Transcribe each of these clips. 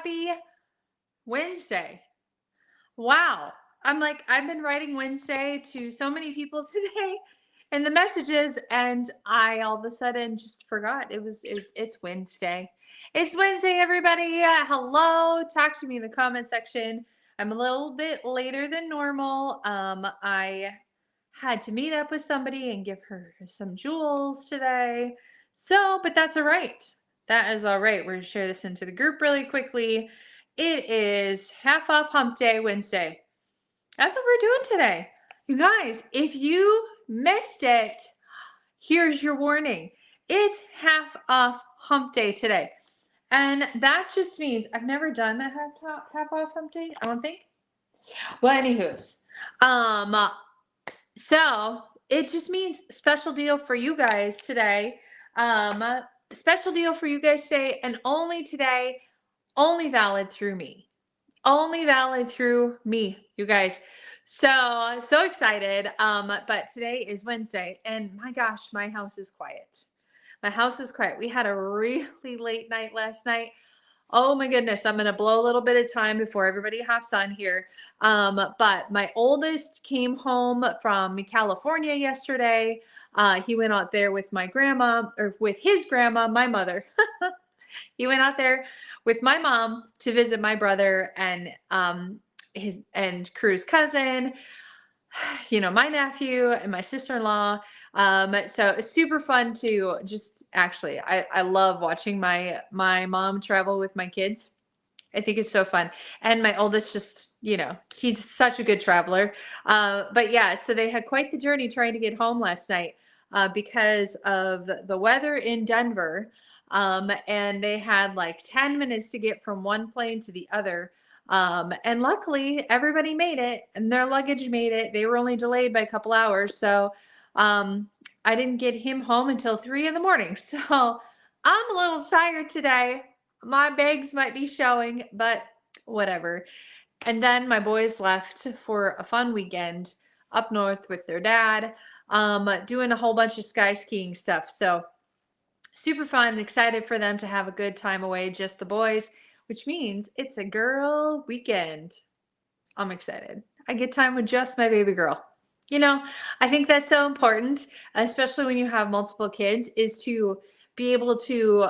Happy Wednesday. Wow. I'm like, I've been writing Wednesday to so many people today in the messages, and I all of a sudden just forgot it's Wednesday. It's Wednesday, everybody. Hello. Talk to me in the comment section. I'm a little bit later than normal. I had to meet up with somebody and give her some jewels today. So, but that's all right. That is all right. We're going to share this into the group really quickly. It is half off hump day Wednesday. That's what we're doing today. You guys, if you missed it, here's your warning. It's half off hump day today. And that just means I've never done a half off hump day, I don't think. Well, anywho's. So it just means special deal for you guys today. Special deal for you guys today, and only today, only valid through me. Only valid through me, you guys. So excited. But today is Wednesday, and my gosh, my house is quiet. My house is quiet. We had a really late night last night. Oh my goodness, I'm gonna blow a little bit of time before everybody hops on here. But my oldest came home from California yesterday. He went out there with my grandma, or with his grandma, my mother. He went out there with my mom to visit my brother and Crew's cousin, my nephew and my sister-in-law. So it's super fun to just actually, I love watching my mom travel with my kids. I think it's so fun. And my oldest just, he's such a good traveler. But yeah, so they had quite the journey trying to get home last night because of the weather in Denver. And they had like 10 minutes to get from one plane to the other. And luckily everybody made it and their luggage made it. They were only delayed by a couple hours. So I didn't get him home until 3 a.m. So I'm a little tired today. My bags might be showing, but whatever. And then my boys left for a fun weekend up north with their dad, doing a whole bunch of sky skiing stuff. So super fun. Excited for them to have a good time away, just the boys, which means it's a girl weekend. I'm excited. I get time with just my baby girl. I think that's so important, especially when you have multiple kids, is to be able to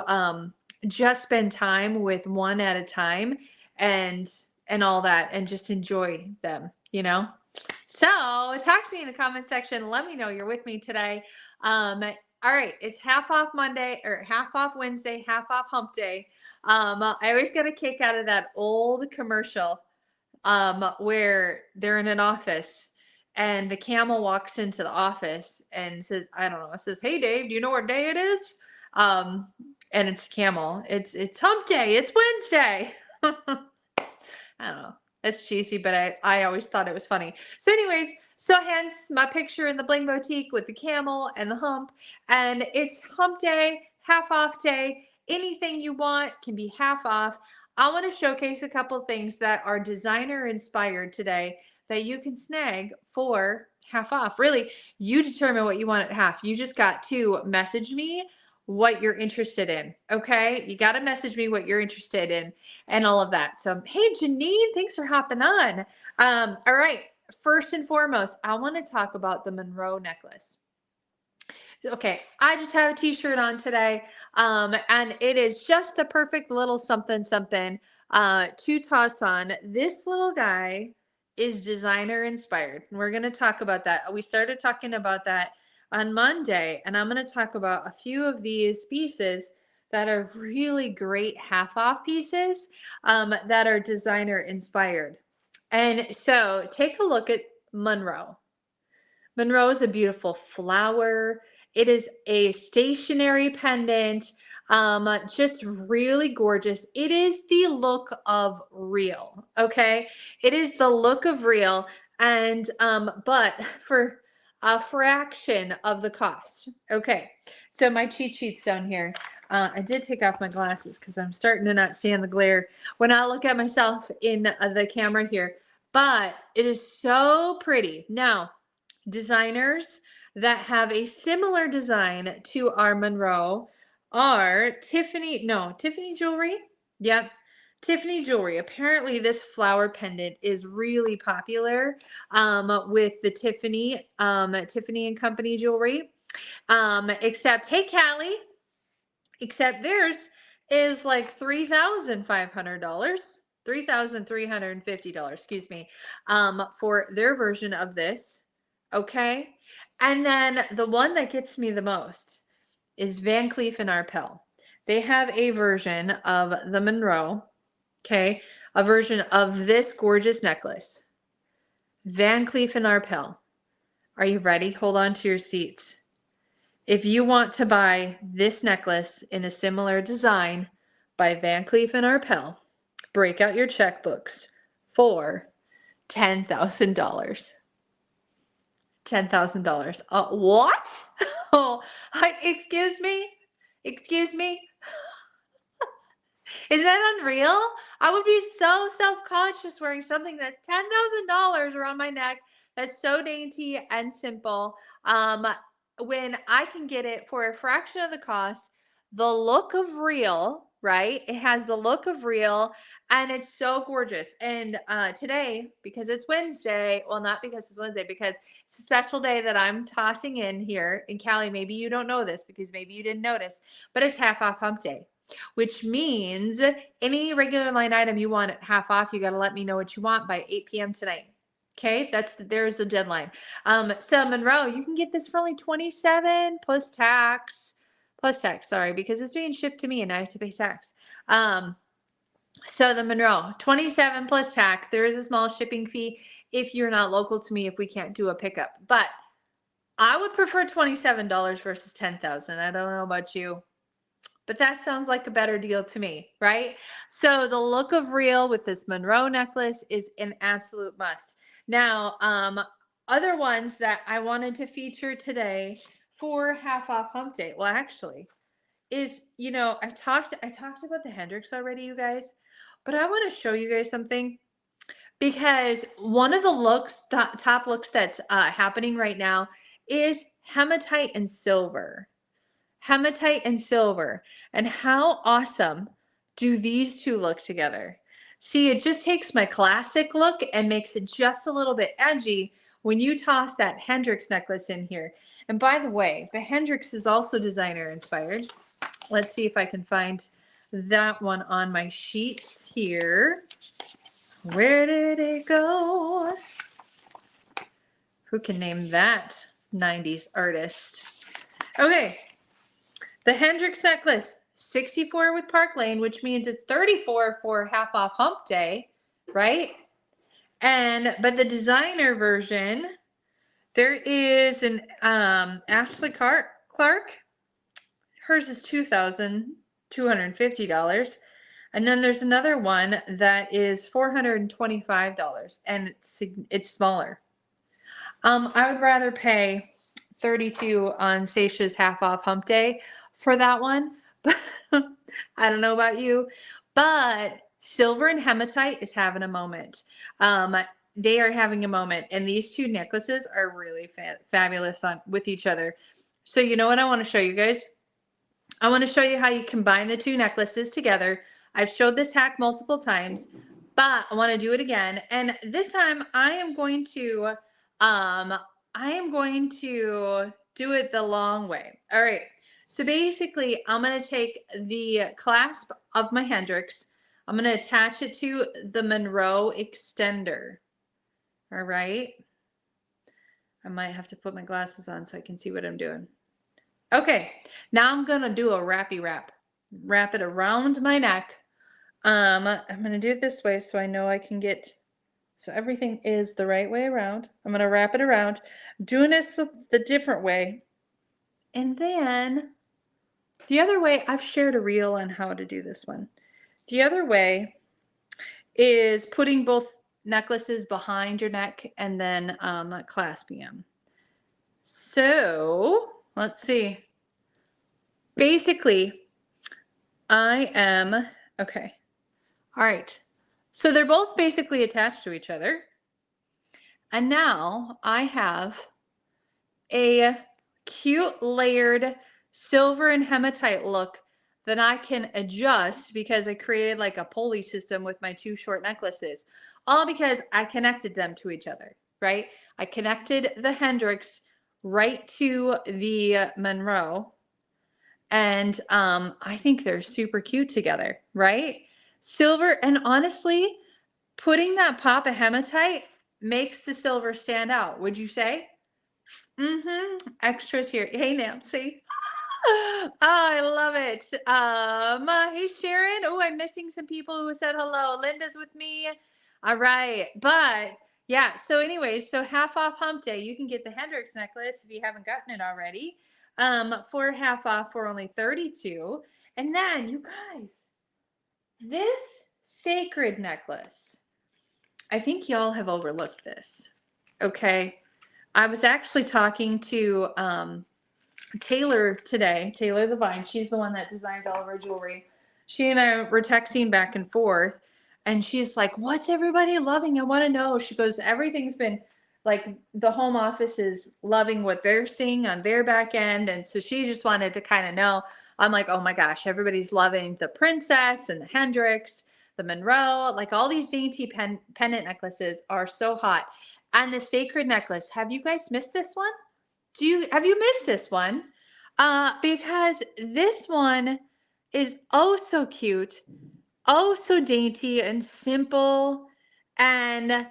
just spend time with one at a time and all that, and just enjoy them. So talk to me in the comment section. Let me know you're with me today. All right, it's half off Monday, or half off Wednesday, half off hump day. I always get a kick out of that old commercial where they're in an office and the camel walks into the office and says, I don't know, it says, "Hey Dave, do you know what day it is?" And it's a camel. It's hump day. It's Wednesday. I don't know. That's cheesy, but I always thought it was funny. So anyways, so hence my picture in the Bling Boutique with the camel and the hump. And it's hump day, half off day. Anything you want can be half off. I want to showcase a couple things that are designer inspired today that you can snag for half off. Really, you determine what you want at half. You just got to message me what you're interested in. Okay. You got to message me what you're interested in and all of that. So, hey, Janine, thanks for hopping on. All right. First and foremost, I want to talk about the Monroe necklace. Okay, I just have a t-shirt on today, and it is just the perfect little something to toss on. This little guy is designer inspired. We're going to talk about that. We started talking about that on Monday, and I'm going to talk about a few of these pieces that are really great half off pieces that are designer inspired. And so take a look at Monroe. Monroe is a beautiful flower. It is a stationary pendant, just really gorgeous. It is the look of real, okay? It is the look of real, and but for a fraction of the cost. Okay, so my cheat sheets down here. I did take off my glasses because I'm starting to not stand the glare when I look at myself in the camera here. But it is so pretty. Now, designers that have a similar design to our Monroe are Tiffany Jewelry. Yep. Tiffany jewelry. Apparently, this flower pendant is really popular with the Tiffany and Company jewelry. Except, hey, Callie, except theirs is like $3,500, $3,350, excuse me, for their version of this. Okay. And then the one that gets me the most is Van Cleef and Arpels. They have a version of the Monroe. Okay. A version of this gorgeous necklace. Van Cleef and Arpels. Are you ready? Hold on to your seats. If you want to buy this necklace in a similar design by Van Cleef and Arpels, break out your checkbooks for $10,000. $10,000. What? Oh, excuse me? Excuse me? Is that unreal? I would be so self-conscious wearing something that's $10,000 around my neck that's so dainty and simple. When I can get it for a fraction of the cost, the look of real, right? It has the look of real and it's so gorgeous. And today, because it's Wednesday, well, not because it's Wednesday, because it's a special day that I'm tossing in here. And Callie, maybe you don't know this because maybe you didn't notice, but it's half off hump day, which means any regular line item you want at half off, you got to let me know what you want by 8 p.m. tonight. Okay, there's the deadline. So Monroe, you can get this for only $27 plus tax, sorry, because it's being shipped to me and I have to pay tax. So the Monroe, $27 plus tax. There is a small shipping fee if you're not local to me, if we can't do a pickup. But I would prefer $27 versus $10,000. I don't know about you, but that sounds like a better deal to me, right? So the look of real with this Monroe necklace is an absolute must. Now, other ones that I wanted to feature today for half off hump day, well, actually, is, I talked about the Hendrix already, you guys, but I want to show you guys something because one of the top looks that's happening right now is hematite and silver. Hematite and silver. And how awesome do these two look together? See, it just takes my classic look and makes it just a little bit edgy when you toss that Hendrix necklace in here. And by the way, the Hendrix is also designer inspired. Let's see if I can find that one on my sheets here. Where did it go? Who can name that 90s artist? Okay. The Hendrix necklace, 64 with Park Lane, which means it's 34 for half off hump day, right? But the designer version, there is an Ashley Clark. Hers is $2,250. And then there's another one that is $425, and it's smaller. I would rather pay $32 on Seisha's half off hump day for that one. But I don't know about you, but silver and hematite is having a moment. They are having a moment, and these two necklaces are really fabulous with each other. So you know what I want to show you guys? I want to show you how you combine the two necklaces together. I've showed this hack multiple times, but I want to do it again. And this time I am going to do it the long way. All right. So basically, I'm going to take the clasp of my Hendrix. I'm going to attach it to the Monroe extender. All right. I might have to put my glasses on so I can see what I'm doing. Okay. Now I'm going to do a wrappy wrap. Wrap it around my neck. I'm going to do it this way so I know I can get, so everything is the right way around. I'm going to wrap it around. Doing this the different way. And then the other way, I've shared a reel on how to do this one. The other way is putting both necklaces behind your neck and then clasping them. So let's see. Basically, okay. All right. So they're both basically attached to each other. And now I have a cute layered silver and hematite look then I can adjust because I created like a pulley system with my two short necklaces, all because I connected them to each other, right? I connected the Hendrix right to the Monroe, and I think they're super cute together, right? Silver, and honestly, putting that pop of hematite makes the silver stand out, would you say? Mm-hmm. Extras here. Hey, Nancy. Oh, I love it. Hey, Sharon. Oh, I'm missing some people who said hello. Linda's with me. All right. But yeah, so anyway, so half off hump day, you can get the Hendrix necklace if you haven't gotten it already. For half off for only 32. And then you guys, this sacred necklace, I think y'all have overlooked this. Okay. I was actually talking to Taylor today, Taylor the Vine. She's the one that designs all of our jewelry. She and I were texting back and forth, and she's like, "What's everybody loving? I want to know." She goes, "Everything's been like the home office is loving what they're seeing on their back end," and so she just wanted to kind of know. I'm like, "Oh my gosh, everybody's loving the Princess and the Hendrix, the Monroe, like all these dainty pendant necklaces are so hot." And the sacred necklace, have you guys missed this one? Have you missed this one? Because this one is oh so cute, oh so dainty and simple, and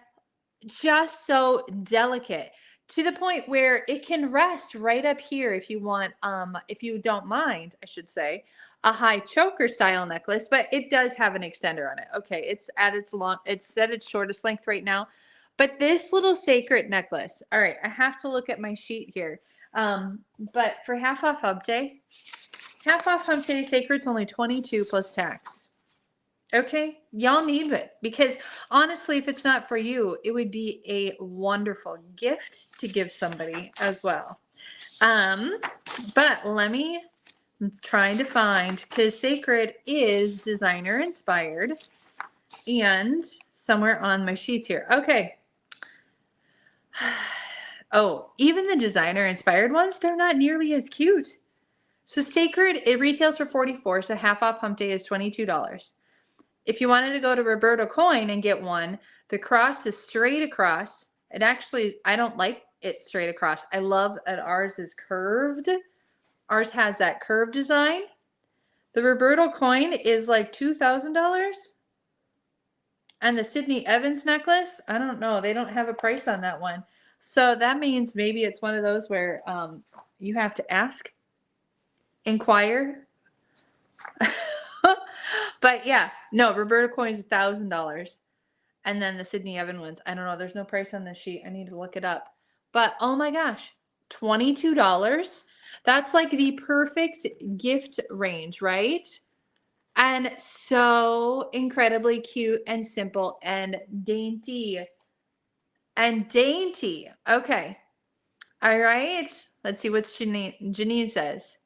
just so delicate, to the point where it can rest right up here if you want, if you don't mind, I should say, a high choker style necklace, but it does have an extender on it. Okay, it's at its shortest length right now. But this little sacred necklace, all right, I have to look at my sheet here. But for half off hump day sacred's only 22 plus tax. Okay, y'all need it because honestly, if it's not for you, it would be a wonderful gift to give somebody as well. But I'm trying to find, because sacred is designer inspired, and somewhere on my sheets here. Okay. Oh, even the designer inspired ones, they're not nearly as cute. So sacred, it retails for $44, so half off hump day is $22. If you wanted to go to Roberto Coin and get one, the cross is straight across. It actually, I don't like it straight across. I love that ours is curved. Ours has that curved design. The Roberto Coin is like $2,000. And the Sydney Evans necklace, I don't know. They don't have a price on that one. So that means maybe it's one of those where you have to ask, inquire. But yeah, no, Roberta Coin's $1,000. And then the Sydney Evans ones, I don't know. There's no price on this sheet. I need to look it up. But oh my gosh, $22. That's like the perfect gift range, right? And so incredibly cute and simple and dainty. Okay. All right. Let's see what Janine says.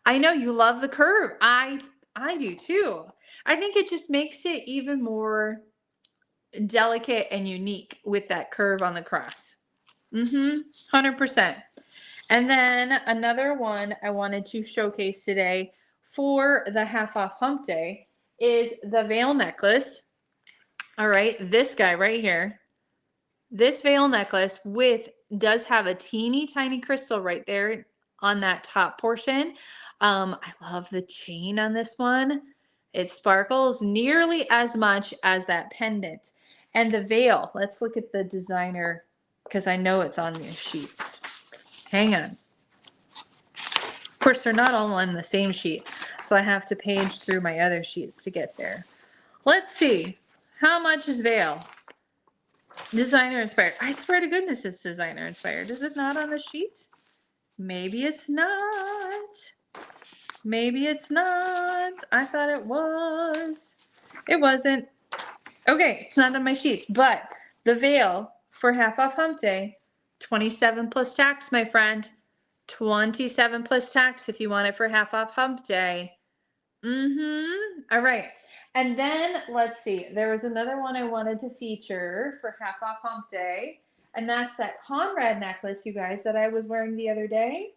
I know you love the curve. I do too. I think it just makes it even more delicate and unique with that curve on the cross. 100%. And then another one I wanted to showcase today for the half off hump day is the veil necklace. All right, this guy right here. This veil necklace does have a teeny tiny crystal right there on that top portion. I love the chain on this one. It sparkles nearly as much as that pendant. And the veil, let's look at the designer because I know it's on these sheets. Hang on. Of course, they're not all on the same sheet, so I have to page through my other sheets to get there. Let's see. How much is veil? Designer inspired. I swear to goodness it's designer inspired. Is it not on the sheet? Maybe it's not. Maybe it's not. I thought it was. It wasn't. Okay, it's not on my sheets. But the veil for half off hump day, 27 plus tax, my friend. 27 plus tax if you want it for half off hump day. All right. And then let's see. There was another one I wanted to feature for half off hump day. And that's that Conrad necklace, you guys, that I was wearing the other day.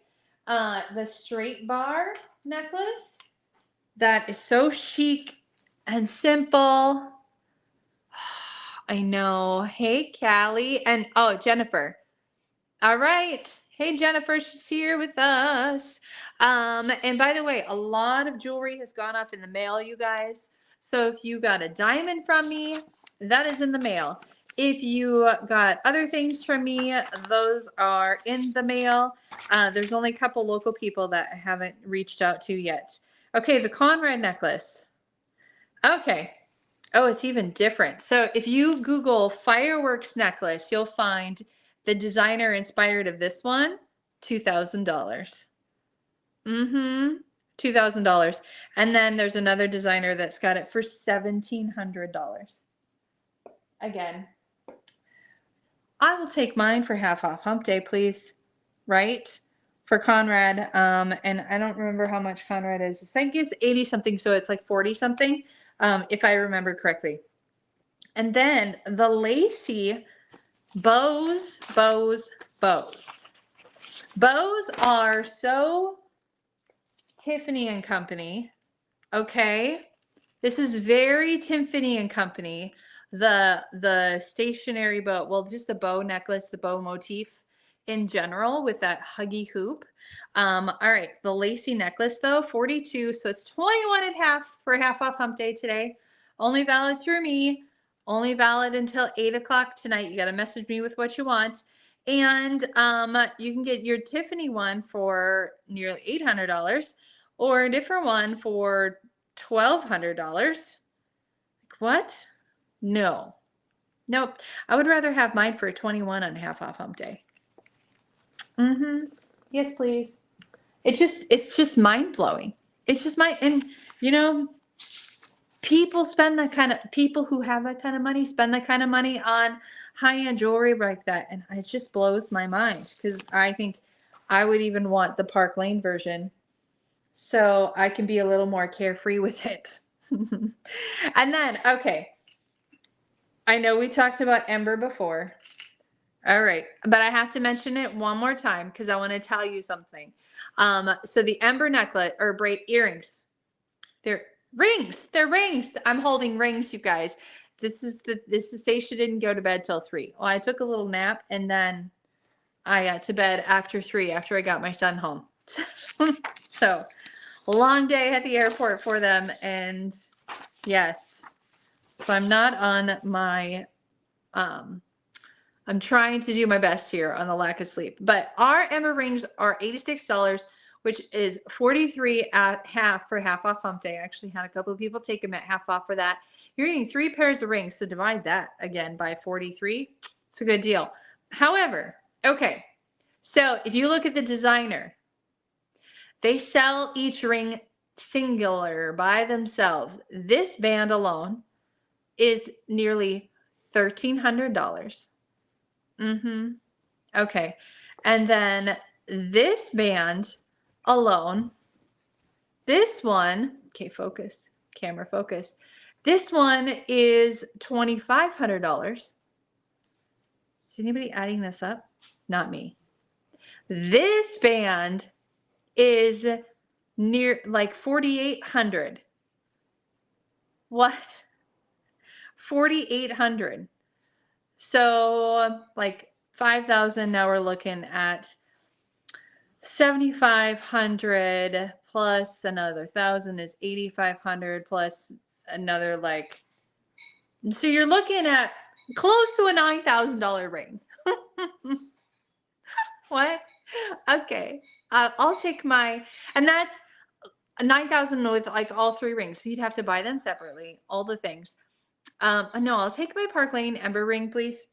The straight bar necklace. that is so chic and simple. I know. Hey, Callie. And oh, Jennifer. All right. Hey, Jennifer, she's here with us. And by the way, a lot of jewelry has gone off in the mail, you guys. So if you got a diamond from me, that is in the mail. If you got other things from me, those are in the mail. There's only a couple local people that I haven't reached out to yet. Okay, the Conrad necklace. Okay. Oh, it's even different. So if you Google fireworks necklace, you'll find the designer inspired of this one, $2,000. Mm-hmm. $2,000. And then there's another designer that's got it for $1,700. Again, I will take mine for half off Hump Day, please. Right? For Conrad. And I don't remember how much Conrad is. I think it's 80 something, so it's like 40 something, if I remember correctly. And then the lacy bows. Bows are so Tiffany and Company. Okay. This is very Tiffany and Company. The stationary bow, well, just the bow necklace, the bow motif in general with that huggy hoop. All right, the lacy necklace though, 42, so it's 21 and a half for half off Hump Day today. Only valid through me. Only valid until 8 o'clock tonight. You got to message me with what you want. And you can get your Tiffany one for nearly $800 or a different one for $1,200. What? No. Nope. I would rather have mine for 21 and a half off Hump Day. Mm-hmm. Yes, please. It's just mind-blowing. It's just and you know, people who have that kind of money spend that kind of money on high-end jewelry like that, and it just blows my mind because I think I would even want the Park Lane version so I can be a little more carefree with it. And then, okay, I know we talked about Ember before. All right, but I have to mention it one more time because I want to tell you something. So the Ember necklace or braid earrings, they're rings. They're rings. I'm holding rings, you guys. This is Stacia didn't go to bed till 3. Well, I took a little nap and then I got to bed after 3 after I got my son home. So a long day at the airport for them, and yes. So I'm not on my I'm trying to do my best here on the lack of sleep. But our Ember rings are $86, which is 43 at half for half off Hump Day. I actually had a couple of people take them at half off for that. You're getting 3 pairs of rings, so divide that again by 43. It's a good deal. However, okay, so if you look at the designer, they sell each ring singular by themselves. This band alone is nearly $1,300. Mm-hmm. Okay. And then this band alone, this one, okay, focus, camera focus. This one is $2,500. Is anybody adding this up? Not me. This band is near like 4,800. What? 4,800. So like 5,000. Now we're looking at 7,500 plus another 1,000 is 8,500 plus another like. So you're looking at close to a $9,000 ring. What? Okay. I'll take and that's 9,000 with like all 3 rings. So you'd have to buy them separately, all the things. No, I'll take my Park Lane Ember ring, please.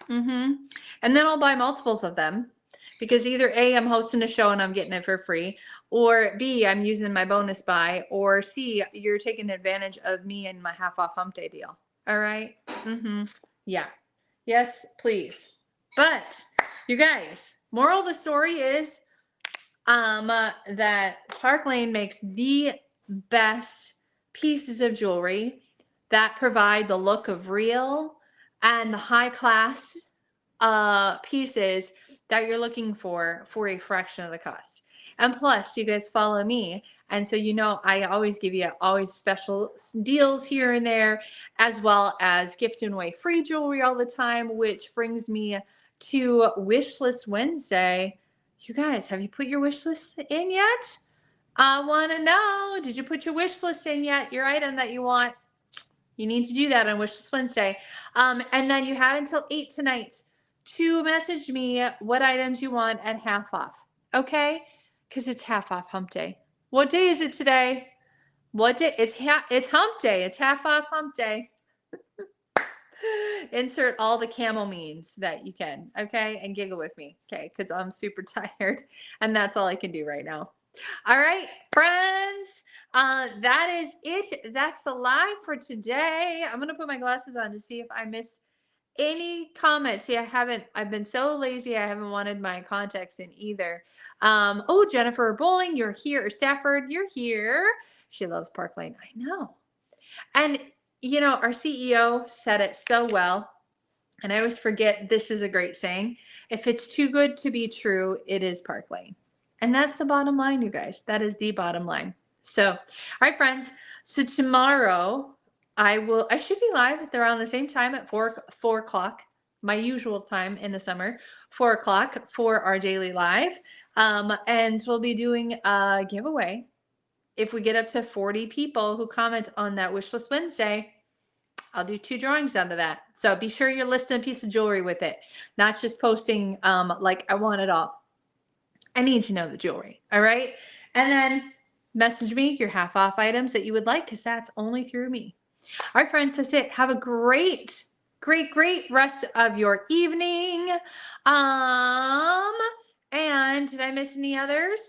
And then I'll buy multiples of them because either A, I'm hosting a show and I'm getting it for free, or B, I'm using my bonus buy, or C, you're taking advantage of me and my half off Hump Day deal. All right? Yeah. Yes, please. But you guys, moral of the story is that Park Lane makes the best pieces of jewelry that provide the look of real and the high class pieces that you're looking for a fraction of the cost. And plus, you guys follow me And so, I always give you always special deals here and there, as well as gifting away free jewelry all the time, which brings me to Wish List Wednesday. You guys, have you put your wish list in yet? I want to know, did you put your wish list in yet? Your item that you want? You need to do that on Wish List Wednesday. And then you have until 8 tonight to message me what items you want at half off. Okay? Because it's half off Hump Day. What day is it today? What day? It's Hump Day. It's half off Hump Day. Insert all the camel memes that you can, okay? And giggle with me, okay? Because I'm super tired, and that's all I can do right now. All right, friends. That is it. That's the live for today. I'm gonna put my glasses on to see if I miss any comments. See, I've been so lazy, I haven't wanted my contacts in either. Oh, Jennifer Bowling, you're here. Stafford, you're here. She loves Park Lane. I know. And our CEO said it so well. And I always forget, this is a great saying. If it's too good to be true, it is Park Lane. And that's the bottom line, you guys. That is the bottom line. So, all right, friends. So tomorrow I should be live at around the same time at 4 o'clock, my usual time in the summer, 4 o'clock for our daily live. And we'll be doing a giveaway. If we get up to 40 people who comment on that Wish List Wednesday, I'll do 2 drawings out of that. So be sure you're listing a piece of jewelry with it, not just posting like I want it all. I need to know the jewelry. All right. And then message me your half off items that you would like, because that's only through me. All right, friends, that's it. Have a great, great, great rest of your evening. And did I miss any others?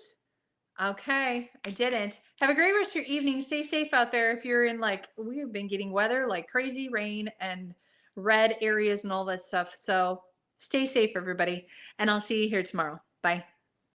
Okay, I didn't. Have a great rest of your evening. Stay safe out there. If you're in, we have been getting weather like crazy, rain and red areas and all that stuff. So stay safe, everybody. And I'll see you here tomorrow. Bye.